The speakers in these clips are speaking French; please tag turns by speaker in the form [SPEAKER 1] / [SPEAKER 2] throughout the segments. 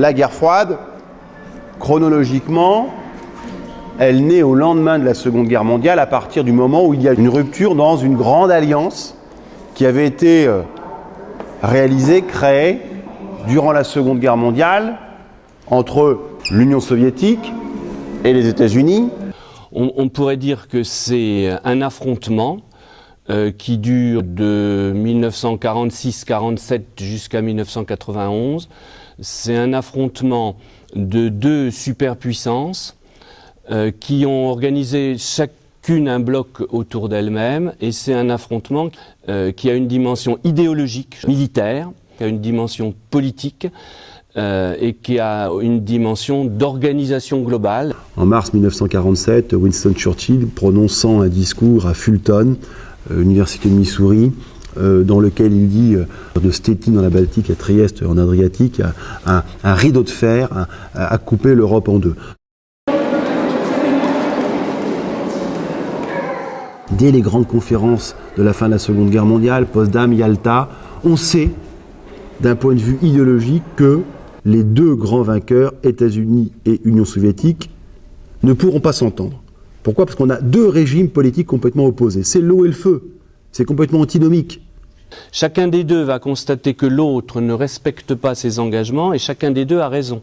[SPEAKER 1] La guerre froide, chronologiquement, elle naît au lendemain de la Seconde Guerre mondiale, à partir du moment où il y a une rupture dans une grande alliance qui avait été réalisée, créée durant la Seconde Guerre mondiale entre l'Union soviétique et les États-Unis.
[SPEAKER 2] On pourrait dire que c'est un affrontement qui dure de 1946-47 jusqu'à 1991. C'est un affrontement de deux superpuissances qui ont organisé chacune un bloc autour d'elle-même, et c'est un affrontement qui a une dimension idéologique, militaire, qui a une dimension politique et qui a une dimension d'organisation globale.
[SPEAKER 1] En mars 1947, Winston Churchill, prononçant un discours à Fulton, Université de Missouri, dans lequel il dit de Stettin dans la Baltique à Trieste en Adriatique, un rideau de fer a coupé l'Europe en deux. Dès les grandes conférences de la fin de la Seconde Guerre mondiale, Potsdam, Yalta, on sait, d'un point de vue idéologique, que les deux grands vainqueurs, États-Unis et Union soviétique, ne pourront pas s'entendre. Pourquoi ? Parce qu'on a deux régimes politiques complètement opposés. C'est l'eau et le feu. C'est complètement antinomique.
[SPEAKER 2] Chacun des deux va constater que l'autre ne respecte pas ses engagements, et chacun des deux a raison.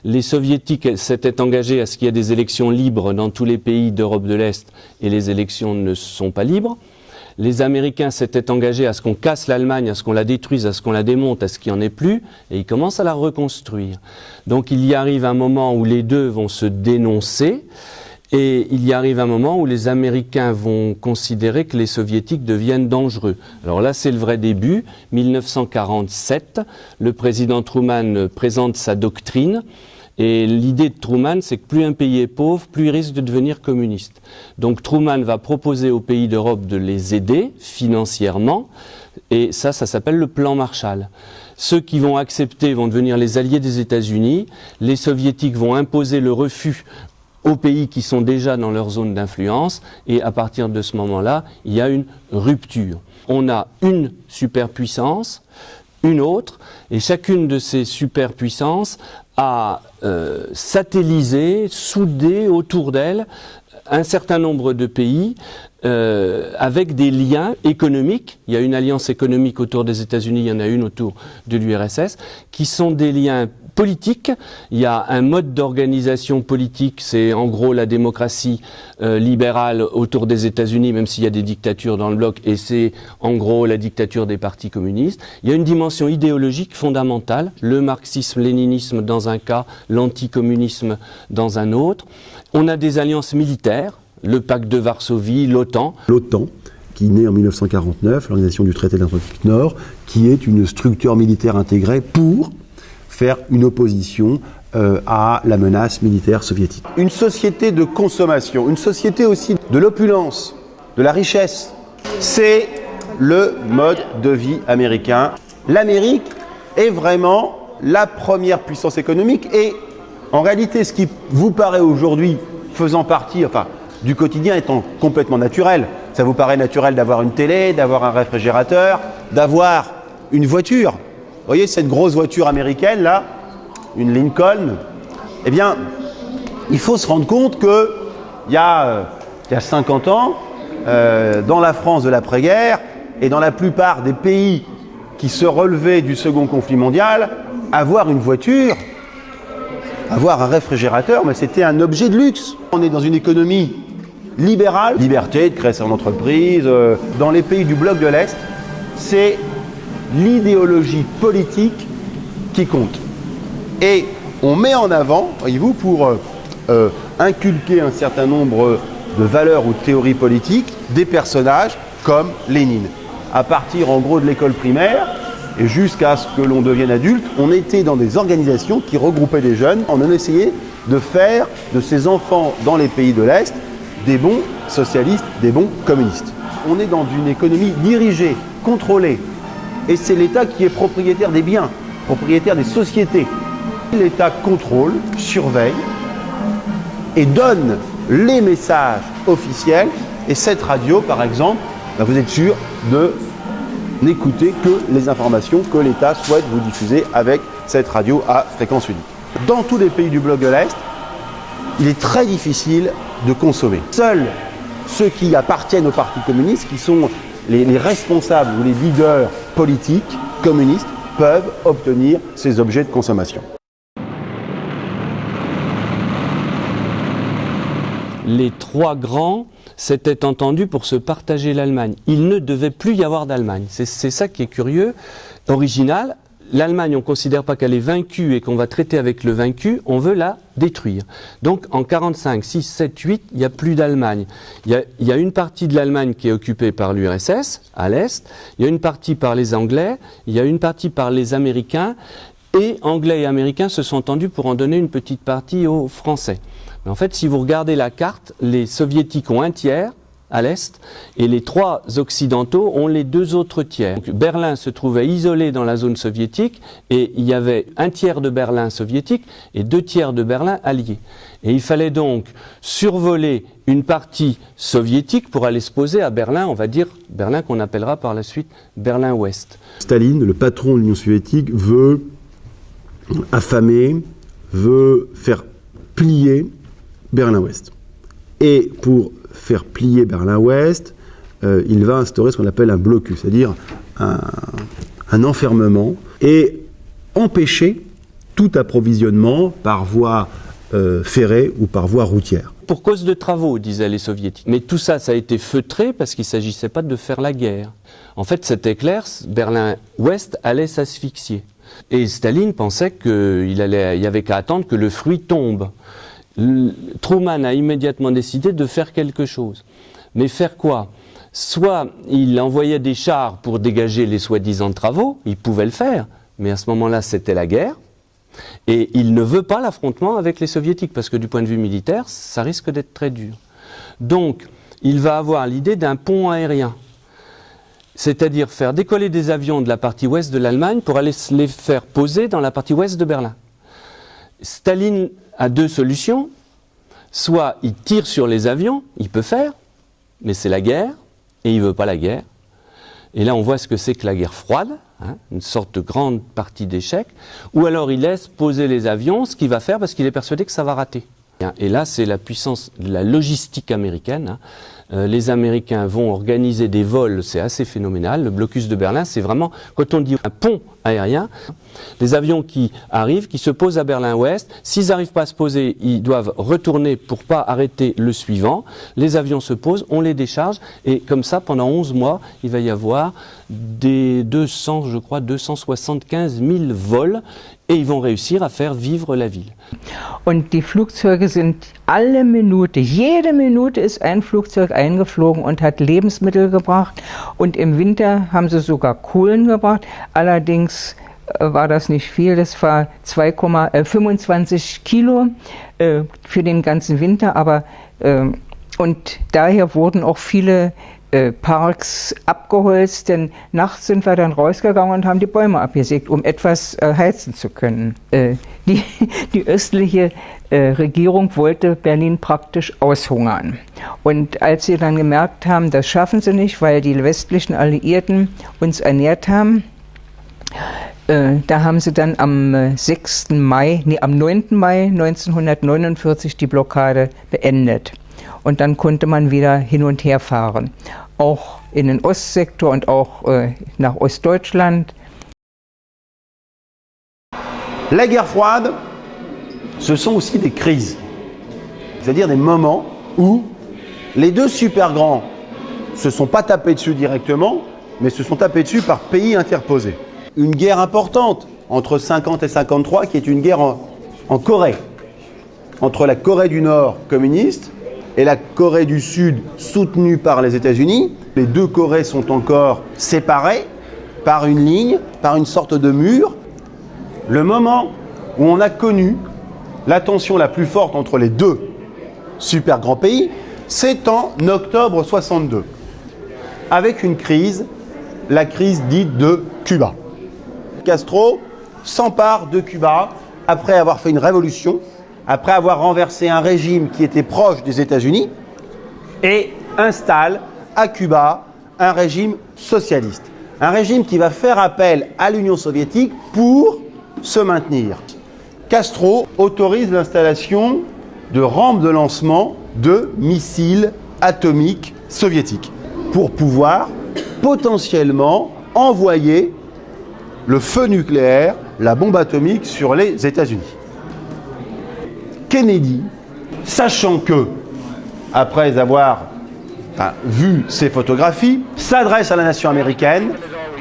[SPEAKER 2] Les soviétiques s'étaient engagés à ce qu'il y ait des élections libres dans tous les pays d'Europe de l'Est, et les élections ne sont pas libres. Les Américains s'étaient engagés à ce qu'on casse l'Allemagne, à ce qu'on la détruise, à ce qu'on la démonte, à ce qu'il n'y en ait plus, et ils commencent à la reconstruire. Donc il y arrive un moment où les deux vont se dénoncer, et il y arrive un moment où les Américains vont considérer que les Soviétiques deviennent dangereux. Alors là, c'est le vrai début. 1947, le président Truman présente sa doctrine. Et l'idée de Truman, c'est que plus un pays est pauvre, plus il risque de devenir communiste. Donc Truman va proposer aux pays d'Europe de les aider financièrement. Et ça s'appelle le plan Marshall. Ceux qui vont accepter vont devenir les alliés des États-Unis. Les Soviétiques vont imposer le refus aux pays qui sont déjà dans leur zone d'influence, et à partir de ce moment-là, il y a une rupture. On a une superpuissance, une autre, et chacune de ces superpuissances a satellisé, soudé autour d'elle un certain nombre de pays avec des liens économiques. Il y a une alliance économique autour des États-Unis, il y en a une autour de l'URSS, qui sont des liens politiques. Il y a un mode d'organisation politique, c'est en gros la démocratie libérale autour des États-Unis, même s'il y a des dictatures dans le bloc, et c'est en gros la dictature des partis communistes. Il y a une dimension idéologique fondamentale, le marxisme-léninisme dans un cas, l'anticommunisme dans un autre. On a des alliances militaires, le pacte de Varsovie, l'OTAN.
[SPEAKER 1] L'OTAN, qui naît en 1949, l'organisation du traité de l'Atlantique Nord, qui est une structure militaire intégrée pour faire une opposition à la menace militaire soviétique. Une société de consommation, une société aussi de l'opulence, de la richesse, c'est le mode de vie américain. L'Amérique est vraiment la première puissance économique, et en réalité, ce qui vous paraît aujourd'hui faisant partie, enfin, du quotidien étant complètement naturel. Ça vous paraît naturel d'avoir une télé, d'avoir un réfrigérateur, d'avoir une voiture. Vous voyez cette grosse voiture américaine là, une Lincoln. Eh bien, il faut se rendre compte que il y a 50 ans, dans la France de l'après-guerre et dans la plupart des pays qui se relevaient du second conflit mondial, avoir une voiture, avoir un réfrigérateur, mais c'était un objet de luxe. On est dans une économie libérale, liberté de créer son entreprise. Dans les pays du bloc de l'Est, c'est l'idéologie politique qui compte. Et on met en avant, voyez-vous, pour inculquer un certain nombre de valeurs ou de théories politiques des personnages comme Lénine. À partir en gros de l'école primaire et jusqu'à ce que l'on devienne adulte, on était dans des organisations qui regroupaient des jeunes. On a essayé de faire de ces enfants dans les pays de l'Est des bons socialistes, des bons communistes. On est dans une économie dirigée, contrôlée, et c'est l'État qui est propriétaire des biens, propriétaire des sociétés. L'État contrôle, surveille et donne les messages officiels. Et cette radio, par exemple, vous êtes sûr de n'écouter que les informations que l'État souhaite vous diffuser avec cette radio à fréquence unique. Dans tous les pays du bloc de l'Est, il est très difficile de consommer. Seuls ceux qui appartiennent au Parti communiste, qui sont les responsables ou les leaders politiques communistes, peuvent obtenir ces objets de consommation.
[SPEAKER 2] Les trois grands s'étaient entendus pour se partager l'Allemagne. Il ne devait plus y avoir d'Allemagne. C'est ça qui est curieux, original. L'Allemagne, on ne considère pas qu'elle est vaincue et qu'on va traiter avec le vaincu, on veut la détruire. Donc en 45, 6, 7, 8, il n'y a plus d'Allemagne. Il y a une partie de l'Allemagne qui est occupée par l'URSS, à l'Est, il y a une partie par les Anglais, il y a une partie par les Américains, et Anglais et Américains se sont entendus pour en donner une petite partie aux Français. Mais en fait, si vous regardez la carte, les Soviétiques ont un tiers à l'Est, et les trois Occidentaux ont les deux autres tiers. Donc, Berlin se trouvait isolé dans la zone soviétique, et il y avait un tiers de Berlin soviétique et deux tiers de Berlin alliés. Et il fallait donc survoler une partie soviétique pour aller se poser à Berlin, on va dire Berlin qu'on appellera par la suite Berlin-Ouest.
[SPEAKER 1] Staline, le patron de l'Union soviétique, veut affamer, veut faire plier Berlin-Ouest. Et pour faire plier Berlin-Ouest, il va instaurer ce qu'on appelle un blocus, c'est-à-dire un enfermement, et empêcher tout approvisionnement par voie ferrée ou par voie routière.
[SPEAKER 2] Pour cause de travaux, disaient les Soviétiques. Mais tout ça, ça a été feutré parce qu'il ne s'agissait pas de faire la guerre. En fait, c'était clair, Berlin-Ouest allait s'asphyxier. Et Staline pensait qu'il y avait qu'à attendre que le fruit tombe. Truman a immédiatement décidé de faire quelque chose. Mais faire quoi? Soit il envoyait des chars pour dégager les soi-disant travaux, il pouvait le faire, mais à ce moment-là c'était la guerre, et il ne veut pas l'affrontement avec les soviétiques, parce que du point de vue militaire, ça risque d'être très dur. Donc il va avoir l'idée d'un pont aérien, c'est-à-dire faire décoller des avions de la partie ouest de l'Allemagne pour aller les faire poser dans la partie ouest de Berlin. Staline a deux solutions, soit il tire sur les avions, il peut faire, mais c'est la guerre, et il ne veut pas la guerre. Et là on voit ce que c'est que la guerre froide, hein, une sorte de grande partie d'échec, ou alors il laisse poser les avions, ce qu'il va faire parce qu'il est persuadé que ça va rater. Et là c'est la puissance de la logistique américaine, hein. Les Américains vont organiser des vols, c'est assez phénoménal. Le blocus de Berlin, c'est vraiment, quand on dit un pont aérien, des avions qui arrivent, qui se posent à Berlin-Ouest. S'ils n'arrivent pas à se poser, ils doivent retourner pour ne pas arrêter le suivant. Les avions se posent, on les décharge, et comme ça, pendant 11 mois, il va y avoir des 275 000 vols, et ils vont réussir à faire vivre la ville.
[SPEAKER 3] Und die Flugzeuge sind alle Minute, jede Minute ist ein Flugzeug eingeflogen und hat Lebensmittel gebracht. Und im Winter haben sie sogar Kohlen gebracht. Allerdings war das nicht viel, das war 25 Kilo für den ganzen Winter. Aber, und daher wurden auch viele Parks abgeholzt, denn nachts sind wir dann rausgegangen und haben die Bäume abgesägt, um etwas heizen zu können. Die östliche Regierung wollte Berlin praktisch aushungern. Und als sie dann gemerkt haben, das schaffen sie nicht, weil die westlichen Alliierten uns ernährt haben, da haben sie dann am 9. Mai 1949 die Blockade beendet. Und dann konnte man wieder hin und her fahren, auch in den Ostsektor und auch nach Ostdeutschland.
[SPEAKER 1] La guerre froide, ce sont aussi des crises, c'est-à-dire des moments où les deux super grands se sont pas tapés dessus directement, mais se sont tapés dessus par pays interposés. Une guerre importante entre 50 et 53 qui est une guerre en Corée, entre la Corée du Nord communiste et la Corée du Sud soutenue par les États-Unis. Les deux Corées sont encore séparées par une ligne, par une sorte de mur. Le moment où on a connu la tension la plus forte entre les deux super grands pays, c'est en octobre 62, avec une crise, la crise dite de Cuba. Castro s'empare de Cuba après avoir fait une révolution, après avoir renversé un régime qui était proche des États-Unis et installe à Cuba un régime socialiste. Un régime qui va faire appel à l'Union soviétique pour se maintenir. Castro autorise l'installation de rampes de lancement de missiles atomiques soviétiques pour pouvoir potentiellement envoyer le feu nucléaire, la bombe atomique sur les États-Unis. Kennedy, sachant que, après avoir vu ces photographies, s'adresse à la nation américaine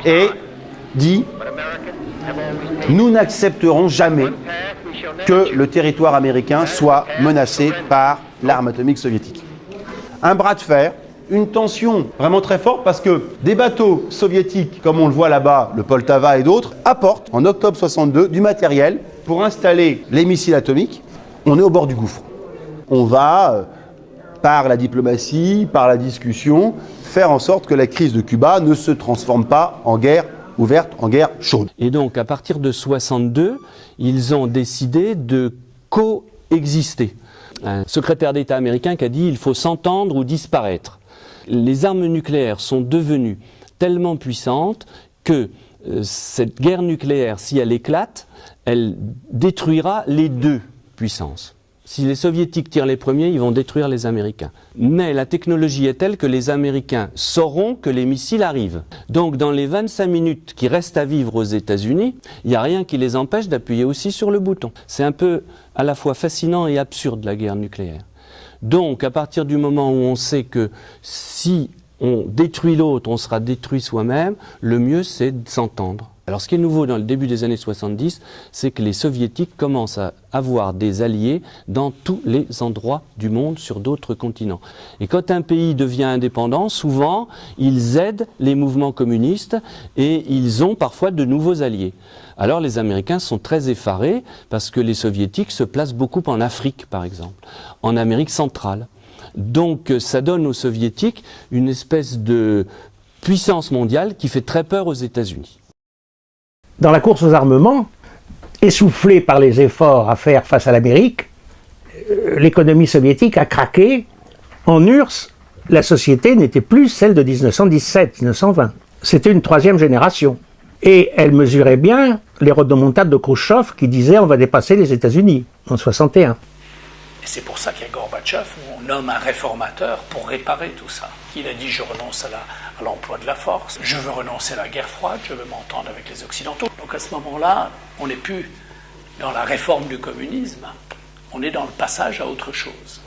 [SPEAKER 1] et dit « Nous n'accepterons jamais que le territoire américain soit menacé par l'arme atomique soviétique. » Un bras de fer, une tension vraiment très forte parce que des bateaux soviétiques, comme on le voit là-bas, le Poltava et d'autres, apportent en octobre 62 du matériel pour installer les missiles atomiques. On est au bord du gouffre. On va, par la diplomatie, par la discussion, faire en sorte que la crise de Cuba ne se transforme pas en guerre ouverte, en guerre chaude.
[SPEAKER 2] Et donc, à partir de 62, ils ont décidé de coexister. Un secrétaire d'État américain qui a dit « il faut s'entendre ou disparaître ». Les armes nucléaires sont devenues tellement puissantes que cette guerre nucléaire, si elle éclate, elle détruira les deux puissances. Si les soviétiques tirent les premiers, ils vont détruire les Américains. Mais la technologie est telle que les Américains sauront que les missiles arrivent. Donc dans les 25 minutes qui restent à vivre aux États-Unis, il n'y a rien qui les empêche d'appuyer aussi sur le bouton. C'est un peu à la fois fascinant et absurde la guerre nucléaire. Donc à partir du moment où on sait que si on détruit l'autre, on sera détruit soi-même, le mieux c'est de s'entendre. Alors ce qui est nouveau dans le début des années 70, c'est que les soviétiques commencent à avoir des alliés dans tous les endroits du monde, sur d'autres continents. Et quand un pays devient indépendant, souvent, ils aident les mouvements communistes et ils ont parfois de nouveaux alliés. Alors les Américains sont très effarés parce que les soviétiques se placent beaucoup en Afrique, par exemple, en Amérique centrale. Donc ça donne aux soviétiques une espèce de puissance mondiale qui fait très peur aux États-Unis.
[SPEAKER 4] Dans la course aux armements, essoufflée par les efforts à faire face à l'Amérique, l'économie soviétique a craqué. En URSS, la société n'était plus celle de 1917-1920. C'était une troisième génération. Et elle mesurait bien les rodomontades de Khrouchtchev qui disaient on va dépasser les États-Unis en 61.
[SPEAKER 5] Et c'est pour ça qu'il y a Gorbatchev, où on nomme un réformateur pour réparer tout ça. Il a dit je renonce à l'emploi de la force, je veux renoncer à la guerre froide, je veux m'entendre avec les Occidentaux. Donc à ce moment-là, on n'est plus dans la réforme du communisme, on est dans le passage à autre chose.